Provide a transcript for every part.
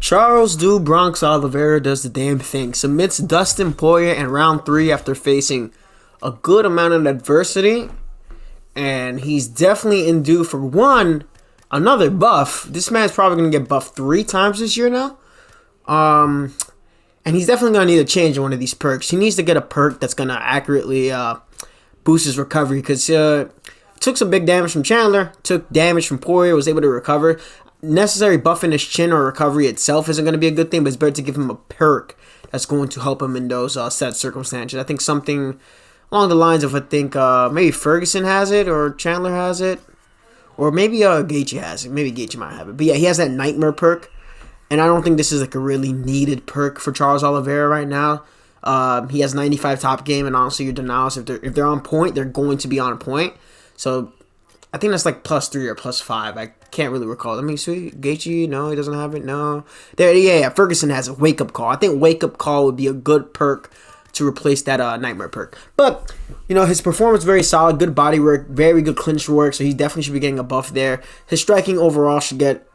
Charles do Bronx Oliveira does the damn thing. Submits Dustin Poirier in round 3 after facing a good amount of adversity. And he's definitely in due for another buff. This man's probably going to get buffed 3 times this year now. And he's definitely going to need a change in one of these perks. He needs to get a perk that's going to accurately boost his recovery. Because took some big damage from Chandler. Took damage from Poirier. Was able to recover. Necessary buffing his chin or recovery itself isn't going to be a good thing. But it's better to give him a perk that's going to help him in those set circumstances. I think something along the lines of, maybe Ferguson has it. Or Chandler has it. Or maybe Gaethje has it. Maybe Gaethje might have it. But yeah, he has that Nightmare perk. And I don't think this is like a really needed perk for Charles Oliveira right now. He has 95 top game, and honestly, your denials, if they're on point, they're going to be on point. So I think that's like +3 or +5. I can't really recall. Let me see. Gaethje, no, he doesn't have it. No, yeah. Ferguson has a wake up call. I think wake up call would be a good perk to replace that Nightmare perk. But his performance very solid, good body work, very good clinch work. So he definitely should be getting a buff there. His striking overall should get.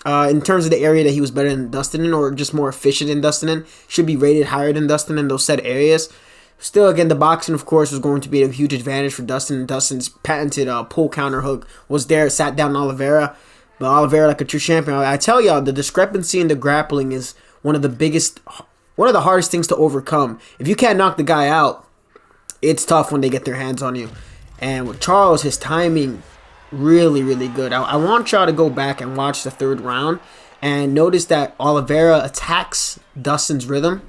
In terms of the area that he was better than Dustin in, or just more efficient than Dustin in, should be rated higher than Dustin in those set areas. Still, again, the boxing, of course, was going to be a huge advantage for Dustin. Dustin's patented pull counter hook was there, sat down Oliveira. But Oliveira, like a true champion, I tell y'all, the discrepancy in the grappling is one of the hardest things to overcome. If you can't knock the guy out, it's tough when they get their hands on you. And with Charles, his timing really, really good. I want y'all to go back and watch the 3rd round and notice that Oliveira attacks Dustin's rhythm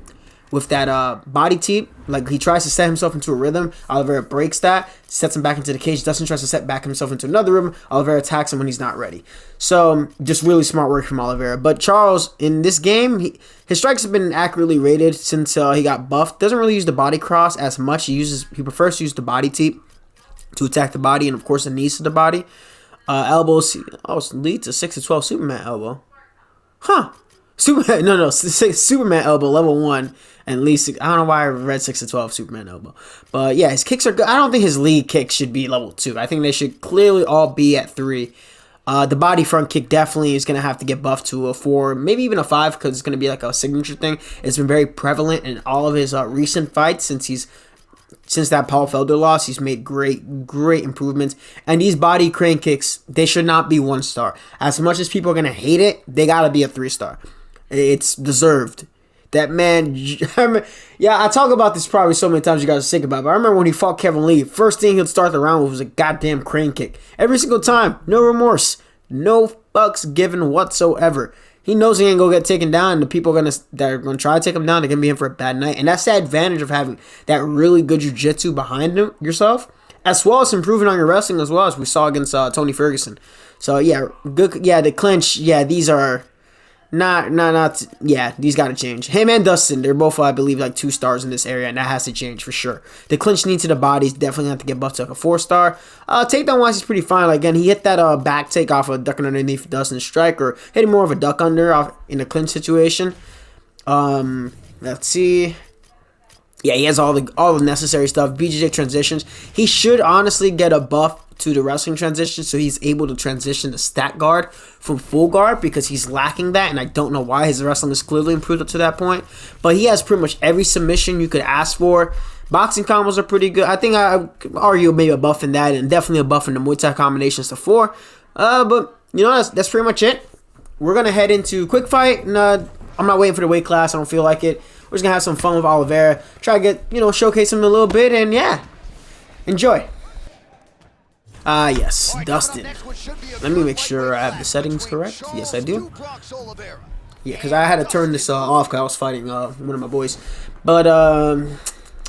with that body teep. Like, he tries to set himself into a rhythm. Oliveira breaks that, sets him back into the cage. Dustin tries to set back himself into another rhythm. Oliveira attacks him when he's not ready. So, just really smart work from Oliveira. But Charles, in this game, his strikes have been accurately rated since he got buffed. Doesn't really use the body cross as much. He prefers to use the body teep to attack the body, and of course the knees to the body. Elbows, lead to 6-12 Superman elbow. Superman elbow, level 1, and lead 6. I don't know why I read 6-12 Superman elbow. But yeah, his kicks are good. I don't think his lead kicks should be level 2. I think they should clearly all be at 3. The body front kick definitely is going to have to get buffed to a 4, maybe even a 5, because it's going to be like a signature thing. It's been very prevalent in all of his recent fights since that Paul Felder loss. He's made great improvements. And these body crane kicks, they should not be 1-star. As much as people are going to hate it, they got to be a 3-star. It's deserved. That man, I talk about this probably so many times you guys are sick about it, but I remember when he fought Kevin Lee, first thing he'd start the round with was a goddamn crane kick. Every single time. No remorse. No fucks given whatsoever. He knows he ain't gonna get taken down, and the people that are gonna try to take him down, they're gonna be in for a bad night. And that's the advantage of having that really good jiu-jitsu behind yourself, as well as improving on your wrestling, as well as we saw against Tony Ferguson. So yeah, good. Yeah, the clinch. Yeah, these are not. Yeah, these gotta change. Him and Dustin, they're both, I believe, like 2 stars in this area, and that has to change for sure. The clinch knee to the bodies definitely have to get buffed to like a 4-star. Takedown wise, he's pretty fine. Like, again, he hit that back take off of ducking underneath Dustin's strike, or hitting more of a duck under off in a clinch situation. Let's see. Yeah, he has all the necessary stuff. BJJ transitions. He should honestly get a buff to the wrestling transition, so he's able to transition to stack guard from full guard, because he's lacking that, and I don't know why. His wrestling is clearly improved up to that point, but he has pretty much every submission you could ask for. Boxing combos are pretty good. I think I could argue maybe a buff in that, and definitely a buff in the Muay Thai combinations to 4. But that's pretty much it. We're gonna head into quick fight, and I'm not waiting for the weight class. I don't feel like it. We're just gonna have some fun with Oliveira, try to get showcase him a little bit, and yeah, enjoy. Yes, Dustin. Let me make sure I have the settings correct. Yes, I do. Yeah, because I had to turn this off because I was fighting one of my boys. But,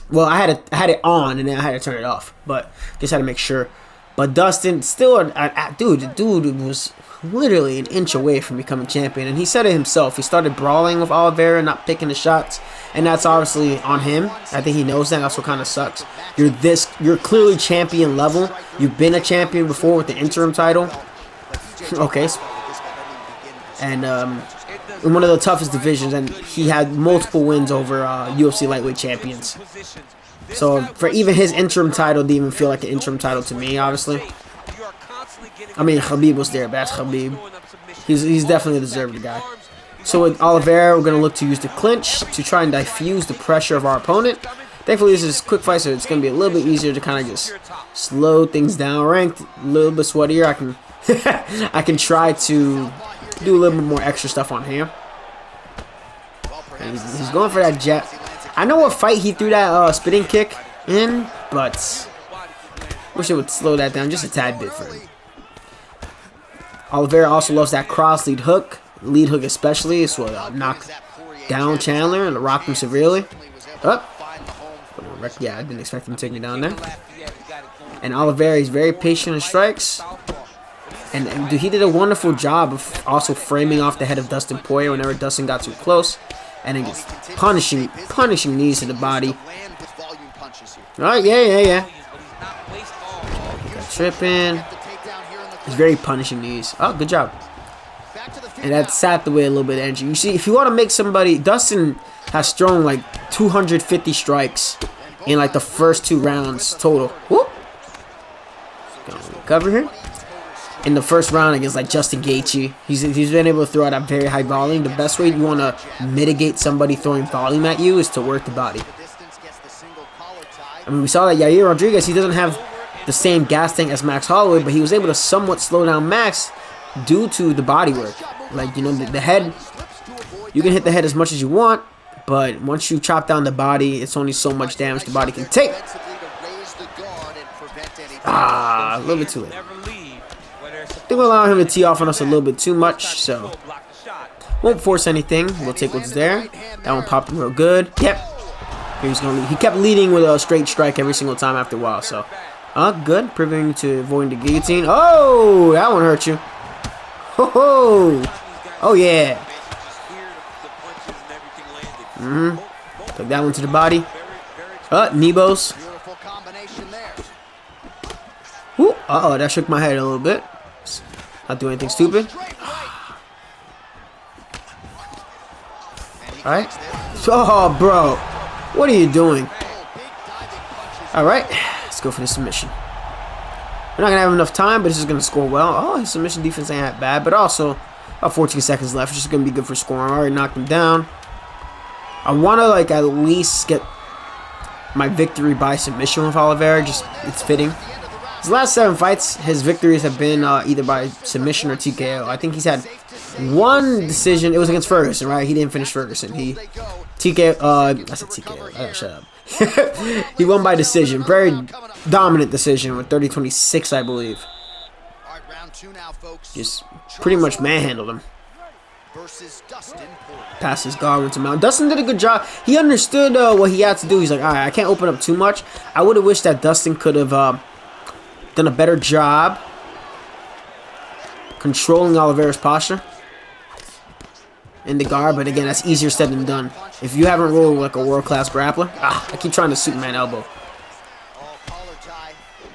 well, I had it on, and then I had to turn it off. But just had to make sure. But Dustin, still, the dude was literally an inch away from becoming champion. And he said it himself. He started brawling with Oliveira, not picking the shots. And that's obviously on him. I think he knows that. That's what kind of sucks. You're clearly champion level. You've been a champion before with the interim title. Okay. And in one of the toughest divisions. And he had multiple wins over UFC lightweight champions. So for even his interim title, didn't even feel like an interim title to me, obviously. I mean, Khabib was there, but that's Khabib. He's definitely a deserving guy. So with Oliveira, we're going to look to use the clinch to try and diffuse the pressure of our opponent. Thankfully, this is a quick fight, so it's going to be a little bit easier to kind of just slow things down. Ranked, a little bit sweatier. I can I can try to do a little bit more extra stuff on him. And he's going for that jab. I know what fight he threw that spinning kick in, but wish it would slow that down just a tad bit for him. Oliveira also loves that cross lead hook especially. This will knock down Chandler and rock him severely. Up. Yeah, I didn't expect him to take me down there. And Oliveira is very patient in strikes. And dude, he did a wonderful job of also framing off the head of Dustin Poirier whenever Dustin got too close. And then just punishing knees to the body. Alright, yeah. Got tripping. He's very punishing knees. Oh, good job. And that sapped away a little bit of energy. You see, if you want to make somebody... Dustin has thrown like 250 strikes in like the first 2 rounds total. Whoop. Gonna recover here. In the first round against like Justin Gaethje, he's been able to throw out a very high volume. The best way you want to mitigate somebody throwing volume at you is to work the body. I mean, we saw that Yair Rodriguez, he doesn't have the same gas tank as Max Holloway, but he was able to somewhat slow down Max due to the body work. Like, you know, the head, you can hit the head as much as you want, but once you chop down the body, it's only so much damage the body can take. A little bit too late. I think we'll allow him to tee off on us a little bit too much, so won't force anything. We'll take what's there. That one popped him real good. Yep. He kept leading with a straight strike every single time after a while, so good. Preventing to avoid the guillotine. Oh, that one hurt you. Oh yeah. Took that one to the body. Nebos. Uh-oh, that shook my head a little bit. Not doing anything stupid. Alright. Oh, bro. What are you doing? Alright. Let's go for the submission. We're not going to have enough time, but this is going to score well. Oh, his submission defense ain't that bad. But also, about 14 seconds left. Which is going to be good for scoring. I already knocked him down. I want to, like, at least get my victory by submission with Oliveira. Just, it's fitting. His last 7 fights, his victories have been either by submission or TKO. I think he's had one decision. It was against Ferguson, right? He didn't finish Ferguson. He TKO. I said TKO. Shut up. He won by decision. Very dominant decision with 30-26, I believe. Just pretty much manhandled him. Passed his guard, went to mount. Dustin did a good job. He understood what he had to do. He's like, all right, I can't open up too much. I would have wished that Dustin could have done a better job controlling Oliveira's posture in the guard, but again, that's easier said than done. If you haven't rolled like a world-class grappler, I keep trying to Superman elbow.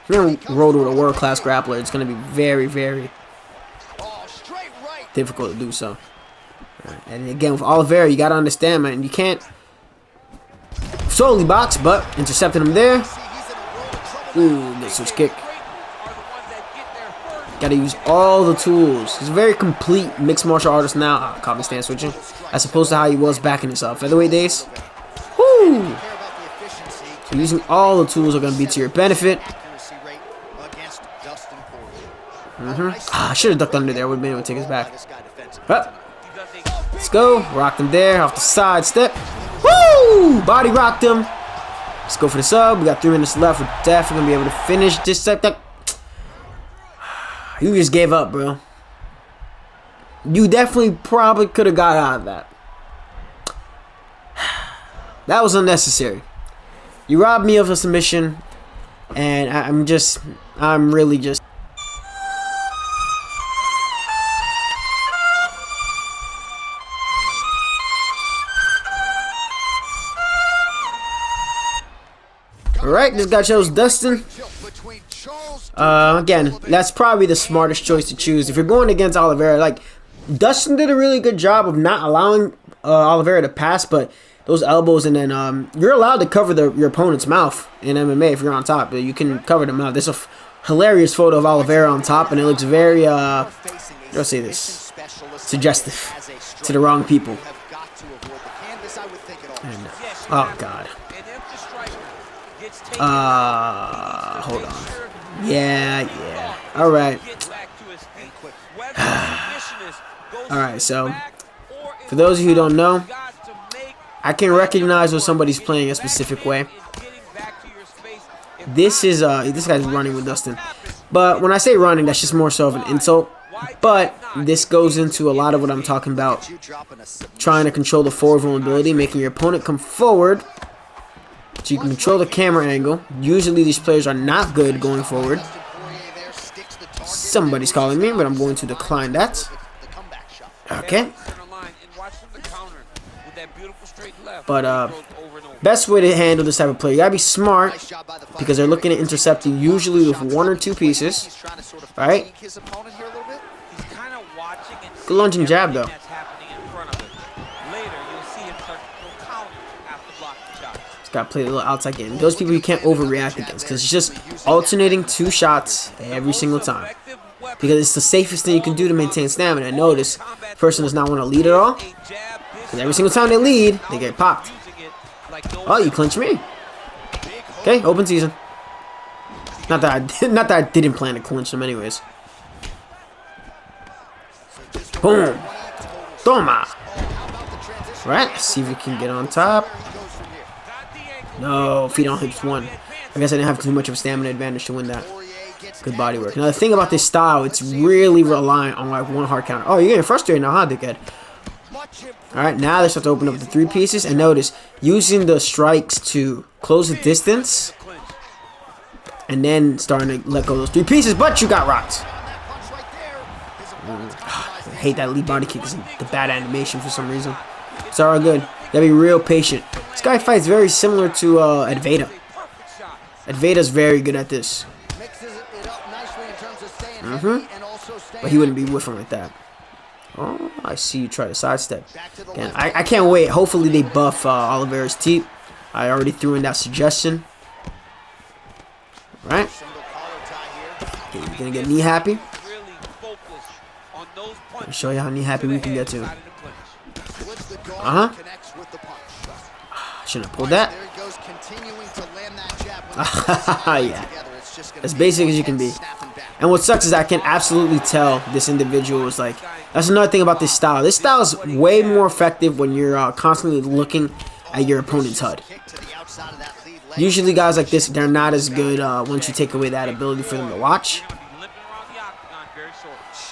If you haven't rolled with a world-class grappler, it's going to be very, very difficult to do so. Right. And again, with Oliveira, you got to understand, man, you can't solely box, but intercepted him there. Ooh, good switch kick. Gotta use all the tools. He's a very complete mixed martial artist now. Caught me stand switching. As opposed to how he was back in his featherweight days. Woo! So using all the tools are gonna be to your benefit. I should have ducked under there. Would have been able to take his back. Up. Let's go. Rocked him there off the side step. Woo! Body rocked him. Let's go for the sub. We got 3 minutes left. We're definitely gonna be able to finish this set. You just gave up, bro. You definitely probably could have got out of that. That was unnecessary. You robbed me of a submission, and I'm really just. Alright, this guy chose Dustin. Again, that's probably the smartest choice to choose. If you're going against Oliveira, like, Dustin did a really good job of not allowing Oliveira to pass, but those elbows, and then you're allowed to cover your opponent's mouth in MMA if you're on top. You can cover the mouth. There's a hilarious photo of Oliveira on top, and it looks very, let's say this, suggestive. to the wrong people. And, oh God. Hold on. Yeah. All right. All right. So, for those of you who don't know, I can recognize when somebody's playing a specific way. This guy's running with Dustin. But when I say running, that's just more so of an insult. But this goes into a lot of what I'm talking about. Trying to control the forward vulnerability, making your opponent come forward so you can control the camera angle. Usually these players are not good going forward. Somebody's calling me, but I'm going to decline that. Okay. But best way to handle this type of play, you gotta be smart because they're looking at intercepting usually with 1 or 2 pieces. Alright? Good lunge and jab though. Just gotta play a little outside game. Those people you can't overreact against because it's just alternating 2 shots every single time. Because it's the safest thing you can do to maintain stamina. And notice, the person does not want to lead at all. Because every single time they lead, they get popped. Oh, you clinch me. Okay, open season. Not that I didn't plan to clinch them anyways. Boom. Toma. Right, let's see if we can get on top. No, feet on hips 1. I guess I didn't have too much of a stamina advantage to win that. Good body work. Now the thing about this style, it's really reliant on like 1 hard counter. Oh, you're getting frustrated now, huh, dickhead? Alright, now they start to open up the 3 pieces. And notice, using the strikes to close the distance. And then starting to let go of those 3 pieces. But you got rocked. I hate that lead body kick. It's the bad animation for some reason. It's all good. You gotta be real patient. This guy fights very similar to Oliveira. Oliveira's very good at this. But he wouldn't be whiffing like that. Oh, I see you try to sidestep. Again, I can't wait. Hopefully they buff Oliveira's teeth. I already threw in that suggestion. Right? Okay, you're gonna get knee happy. I'll show you how knee happy we can get to. Shouldn't have pulled that. Yeah. As basic as you can be. And what sucks is I can absolutely tell this individual is like, that's another thing about this style. This style is way more effective when you're constantly looking at your opponent's HUD. Usually guys like this, they're not as good once you take away that ability for them to watch.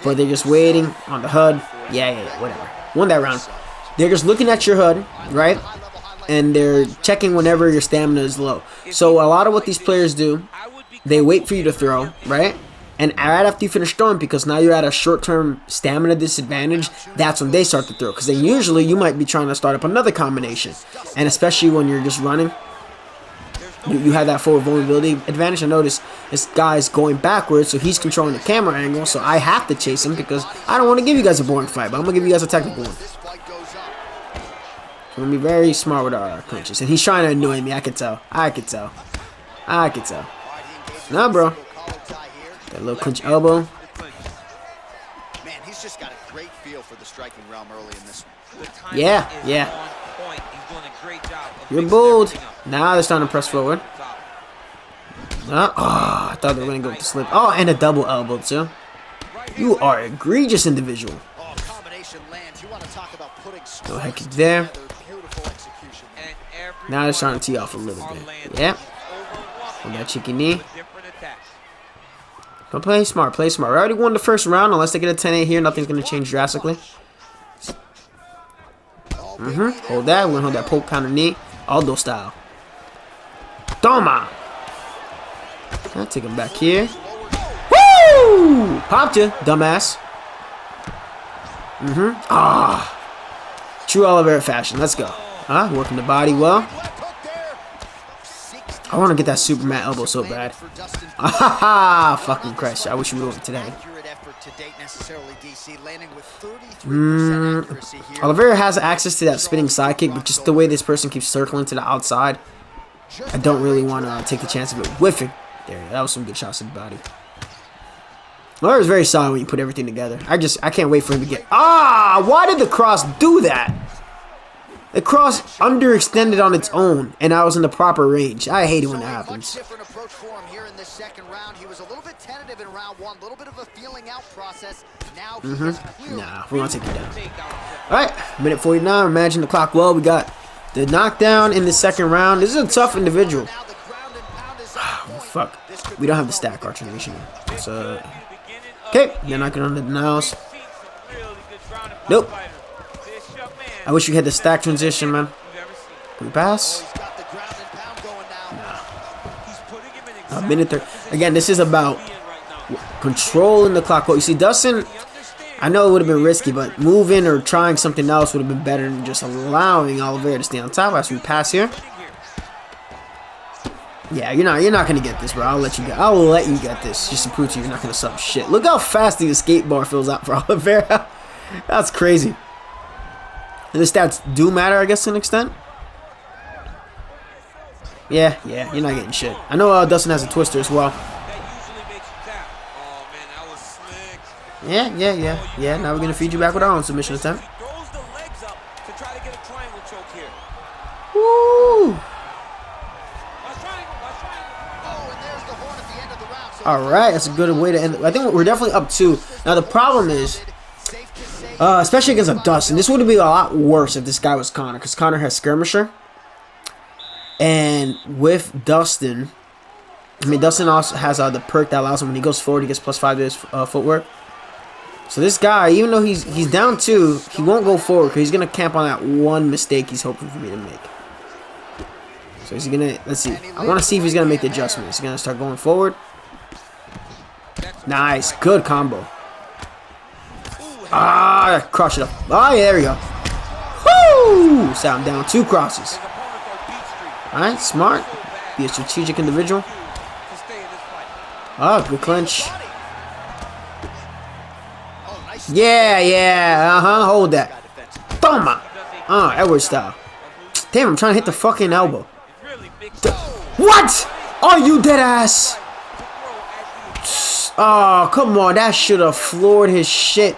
But they're just waiting on the HUD. Yeah, whatever. Won that round. They're just looking at your HUD, right? And they're checking whenever your stamina is low. So a lot of what these players do, they wait for you to throw, right? And right after you finish throwing, because now you're at a short-term stamina disadvantage, that's when they start to throw. Because then usually you might be trying to start up another combination. And especially when you're just running, you have that forward vulnerability advantage. I notice this guy's going backwards, so he's controlling the camera angle. So I have to chase him because I don't want to give you guys a boring fight, but I'm going to give you guys a technical one. So I'm going to be very smart with our punches. And he's trying to annoy me. I could tell. Nah, bro. That little clinch elbow. Man, he's just got a great feel for the striking realm early in this one. Yeah. You're bold. Now they're starting to press forward. Oh, I thought they were going to go with the slip. Oh, and a double elbow, too. You are an egregious individual. No head kick there. Now they're starting to tee off a little bit. Yeah. With that cheeky knee. Don't play smart. Play smart. We already won the first round. Unless they get a 10-8 here, nothing's going to change drastically. Hold that. We're going to hold that poke counter knee. Aldo style. Toma. I'll take him back here. Woo! Popped you, dumbass. True Oliveira fashion. Let's go. Working the body well. I want to get that Superman elbow so bad. Fucking Christ. I wish we would have today. Oliveira has access to that spinning side kick, but just the way this person keeps circling to the outside, I don't really want to take the chance of it whiffing. There, that was some good shots to the body. Oliveira's very solid when you put everything together. I can't wait for him to get... Ah! Why did the cross do that? The cross underextended on its own, and I was in the proper range. I hate it when that happens. Different approach for him here in this second round. He was a little bit tentative in round one, a little bit of a feeling out process. Now he has clearly... Nah, we want to take it down. Alright, minute 49. Imagine the clock well. We got the knockdown in the second round. This is a tough individual. Oh, fuck. We don't have the stack art transition. So, okay, they're knocking on the denials. Nope. I wish you had the stack transition, man. Can we pass? Nah. A minute 30. Again, this is about controlling the clock. Well, you see, Dustin, I know it would have been risky, but moving or trying something else would have been better than just allowing Oliveira to stay on top. As we pass here. Yeah, you're not gonna get this, bro. I'll let you get this just to prove to you you're not gonna sub shit. Look how fast the escape bar fills out for Oliveira. That's crazy. And the stats do matter, I guess, to an extent. Yeah, you're not getting shit. I know Dustin has a twister as well. Yeah. Now we're gonna feed you back with our own submission attempt. Woo! Alright, that's a good way to end it. I think we're definitely up 2. Now the problem is, especially against a Dustin, this would be a lot worse if this guy was Conor, because Conor has Skirmisher. And with Dustin, I mean, Dustin also has the perk that allows him when he goes forward, he gets +5 to his footwork. So this guy, even though he's down 2, he won't go forward because he's going to camp on that one mistake he's hoping for me to make. So he's going to, let's see. I want to see if he's going to make the adjustment. He's going to start going forward. Nice. Good combo. Ah, crush it up. Oh, yeah, there we go. Woo! Sound down 2 crosses. Alright, smart. Be a strategic individual. Oh, good clinch. Yeah, hold that. Toma! Edward style. Damn, I'm trying to hit the fucking elbow. What? Are you dead ass? Oh, come on. That should have floored his shit.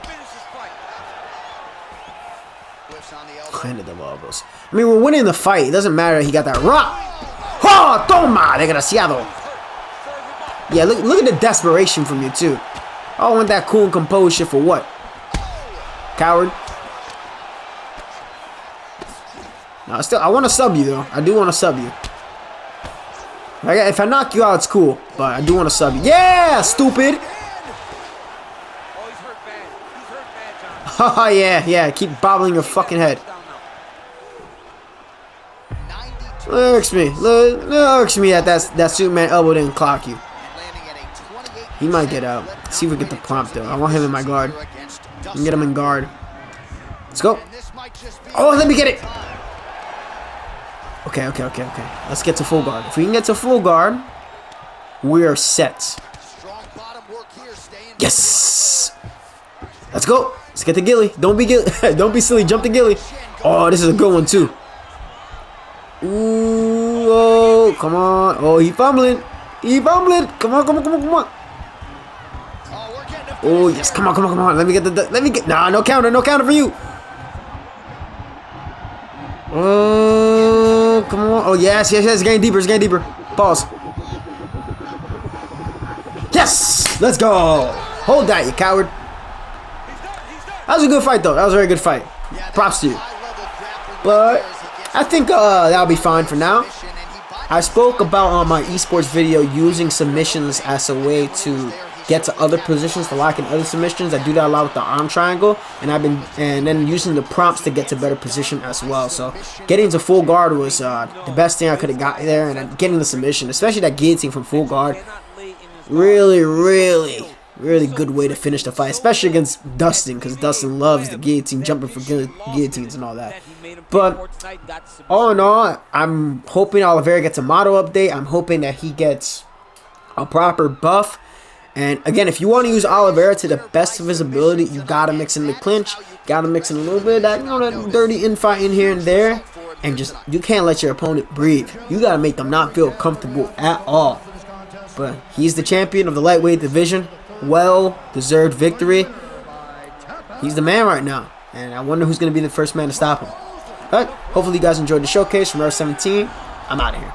Ended them elbows. I mean, we're winning the fight. It doesn't matter. He got that rock. Oh, toma, desgraciado. Yeah, look at the desperation from you, too. I want that cool and composed shit for what? Coward. No, I want to sub you, though. I do want to sub you. If I knock you out, it's cool. But I do want to sub you. Yeah, stupid. Oh, yeah. Keep bobbling your fucking head. Looks me that Superman elbow didn't clock you. He might get out. Let's see if we get the prompt though. I want him in my guard. I can get him in guard. Let's go. Oh, let me get it. Okay. Let's get to full guard. If we can get to full guard, we are set. Yes. Let's go. Let's get the ghillie. Don't be silly. Jump the ghillie. Oh, this is a good one too. Ooh, oh, come on. Oh, he fumbling. Come on. Oh, yes. Come on. Let me get. Nah, no counter for you. Oh, come on. Oh, yes. It's getting deeper. Pause. Yes. Let's go. Hold that, you coward. That was a good fight, though. That was a very good fight. Props to you. But I think that'll be fine for now. I spoke about on my esports video using submissions as a way to get to other positions, to lock in other submissions. I do that a lot with the arm triangle, and then using the prompts to get to better position as well. So getting to full guard was the best thing I could have got there, and then getting the submission, especially that guillotine from full guard, really good way to finish the fight, especially against Dustin, because Dustin loves the guillotine, jumping for guillotines and all that. But all in all, I'm hoping Oliveira gets a model update. I'm hoping that he gets a proper buff. And again, if you want to use Oliveira to the best of his ability, you gotta mix in the clinch, gotta mix in a little bit of that, that dirty infighting here and there, and you can't let your opponent breathe. You gotta make them not feel comfortable at all. But he's the champion of the lightweight division. well-deserved victory. He's the man right now, and I wonder who's going to be the first man to stop him. But hopefully you guys enjoyed the showcase from Row 17. I'm out of here.